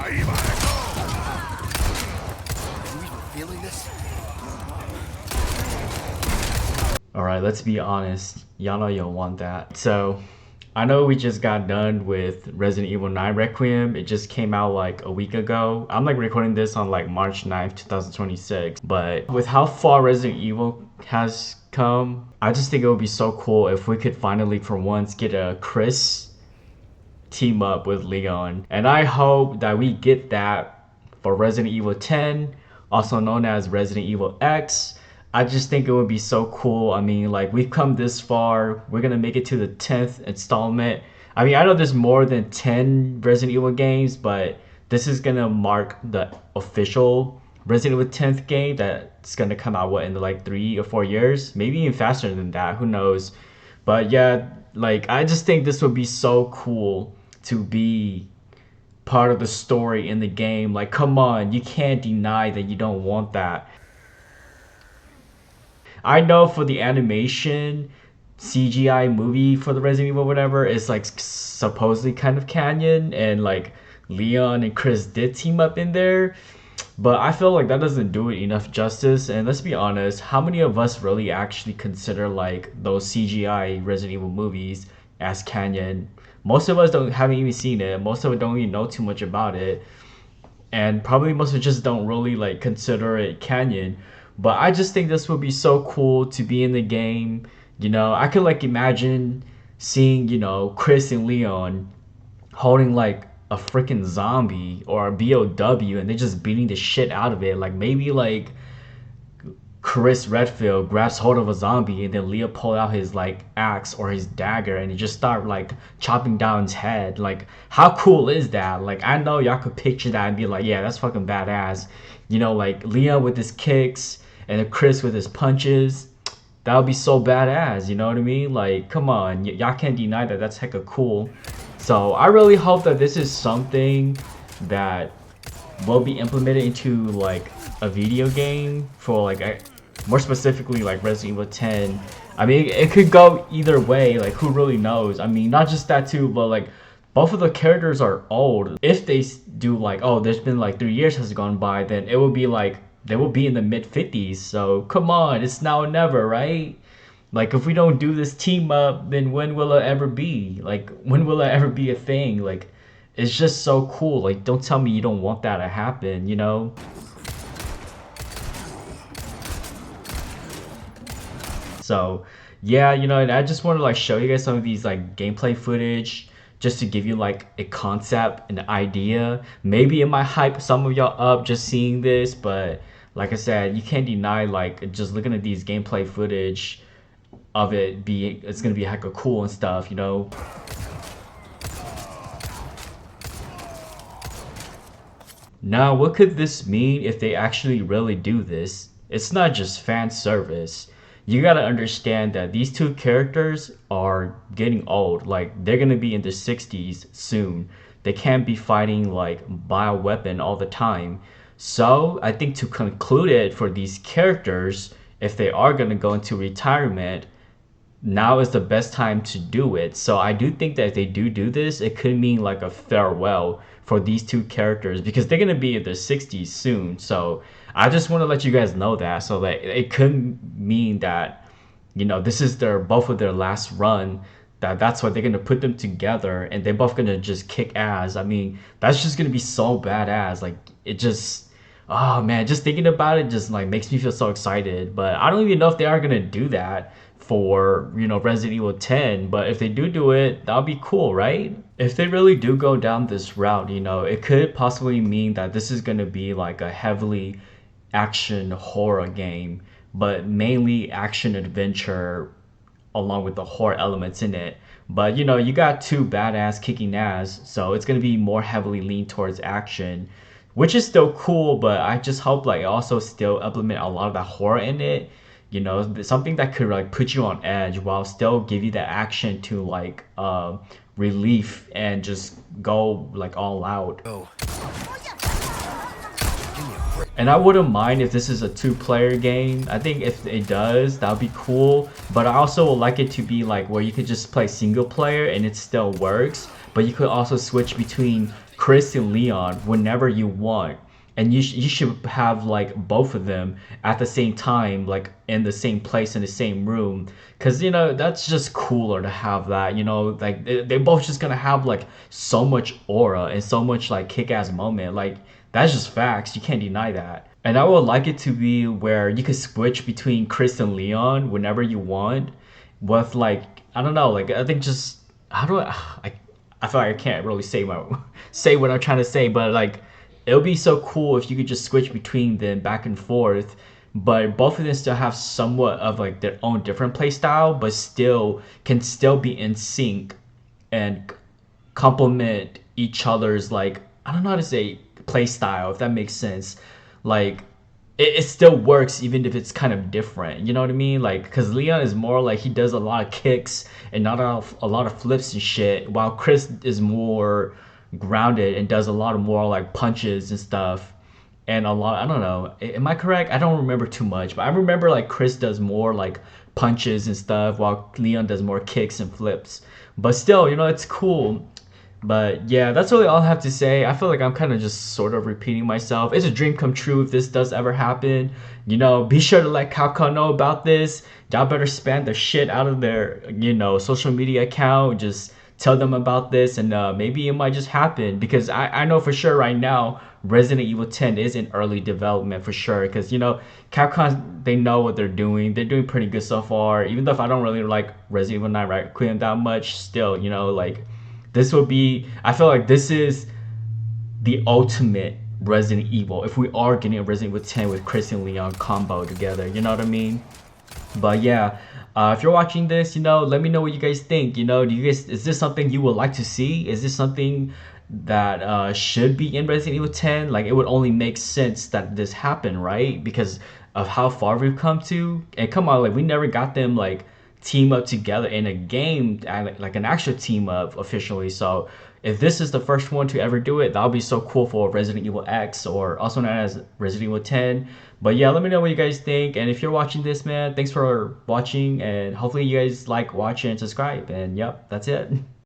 Feeling this? Alright, let's be honest. Y'all know you don't want that. So, I know we just got done with Resident Evil 9 Requiem. It just came out like a week ago. I'm like recording this on like March 9th, 2026. But with how far Resident Evil has come, I just think it would be so cool if we could finally for once get a Chris team up with Leon. And I hope that we get that for Resident Evil 10, also known as Resident Evil X. I just think it would be so cool. I mean, like, we've come this far. We're gonna make it to the 10th installment. I mean, I know there's more than 10 Resident Evil games, but this is gonna mark the official Resident Evil 10th game that's gonna come out, what, in like 3 or 4 years? Maybe even faster than that, who knows? But yeah, like, I just think this would be so cool to be part of the story in the game. Like, come on, you can't deny that you don't want that. I know for the animation CGI movie for the Resident Evil whatever is like supposedly kind of canon, and like Leon and Chris did team up in there, but I feel like that doesn't do it enough justice. And let's be honest, how many of us really actually consider like those CGI Resident Evil movies as canon? Most of us don't haven't even seen it. Most of us don't even know too much about it, and probably most of us just don't really like consider it canon. But I just think this would be so cool to be in the game. You know, I could like imagine seeing, you know, Chris and Leon holding like a freaking zombie or a BOW, and they're just beating the shit out of it. Like maybe like Chris Redfield grabs hold of a zombie, and then Leo pull out his like axe or his dagger, and he just start like chopping down his head. Like, how cool is that? Like, I know y'all could picture that and be like, yeah, that's fucking badass. You know, like Leo with his kicks and then Chris with his punches. That would be so badass. You know what I mean? Like, come on, y'all can't deny that. That's hecka cool. So I really hope that this is something that will be implemented into like a video game for like more specifically like Resident Evil 10. I mean, it could go either way. Like, who really knows? I mean, not just that too, but like both of the characters are old. If they do like, oh, there's been like 3 years has gone by, then it will be like they will be in the mid 50s. So come on, it's now or never, right? Like, if we don't do this team up, then when will it ever be? Like, when will it ever be a thing? Like, it's just so cool. Like, don't tell me you don't want that to happen, you know? So, yeah, you know, and I just want to like show you guys some of these like gameplay footage just to give you like a concept, an idea. Maybe it might hype some of y'all up just seeing this, but like I said, you can't deny like just looking at these gameplay footage of it being it's gonna be hecka cool and stuff, you know. Now, what could this mean if they actually really do this? It's not just fan service. You gotta understand that these two characters are getting old. Like, they're gonna be in their 60s soon. They can't be fighting like bioweapon all the time. So, I think to conclude it for these characters, if they are gonna go into retirement, now is the best time to do it. So I do think that if they do this, it could mean like a farewell for these two characters because they're gonna be in their 60s soon. So I just want to let you guys know that, so that it could mean that, you know, this is their both of their last run. That's why they're gonna put them together and they're both gonna just kick ass. I mean, that's just gonna be so badass. Like, it just, oh man, just thinking about it just like makes me feel so excited. But I don't even know if they are gonna do that for, you know, Resident Evil 10. But if they do it, that'll be cool, right? If they really do go down this route, you know, it could possibly mean that this is gonna be like a heavily action horror game, but mainly action adventure along with the horror elements in it. But you know, you got two badass kicking ass, so it's gonna be more heavily leaned towards action, which is still cool. But I just hope like also still implement a lot of that horror in it. You know, something that could like put you on edge while still give you the action to like relief and just go like all out. Oh. Give me a break. And I wouldn't mind if this is a two-player game. I think if it does, that would be cool. But I also would like it to be like where you could just play single player and it still works. But you could also switch between Chris and Leon whenever you want. And you should have like both of them at the same time, like in the same place in the same room. Cause you know that's just cooler to have that. You know, like they both just gonna have like so much aura and so much like kick-ass moment. Like that's just facts. You can't deny that. And I would like it to be where you could switch between Chris and Leon whenever you want. With like I don't know, like I think just how do I feel like I can't really say my say what I'm trying to say, but like it would be so cool if you could just switch between them back and forth. But both of them still have somewhat of like their own different play style, but still can still be in sync and complement each other's like I don't know how to say play style if that makes sense. Like it still works even if it's kind of different. You know what I mean? Like because Leon is more like he does a lot of kicks and not a lot of flips and shit, while Chris is more grounded and does a lot of more like punches and stuff. And a lot, I don't know. Am I correct? I don't remember too much, but I remember like Chris does more like punches and stuff, while Leon does more kicks and flips. But still, you know, it's cool. But yeah, that's really all I have to say. I feel like I'm kind of just sort of repeating myself. It's a dream come true if this does ever happen. You know, be sure to let Capcom know about this. Y'all better spam the shit out of their, you know, social media account. Just tell them about this and maybe it might just happen because I know for sure right now Resident Evil 10 is in early development for sure because you know Capcom they know what they're doing pretty good so far even though if I don't really like Resident Evil 9 Requiem that much still you know like this will be I feel like this is the ultimate Resident Evil if we are getting a Resident Evil 10 with Chris and Leon combo together, you know what I mean? But yeah, if you're watching this, you know, let me know what you guys think. You know, do you guys is this something you would like to see? Is this something that should be in Resident Evil 10? Like, it would only make sense that this happened, right? Because of how far we've come to. And come on, like we never got them like team up together in a game, like an actual team up officially. So if this is the first one to ever do it, that'll be so cool for Resident Evil X or also known as Resident Evil 10. But yeah, let me know what you guys think. And if you're watching this, man, thanks for watching. And hopefully you guys like, watch, and subscribe. And yep, that's it.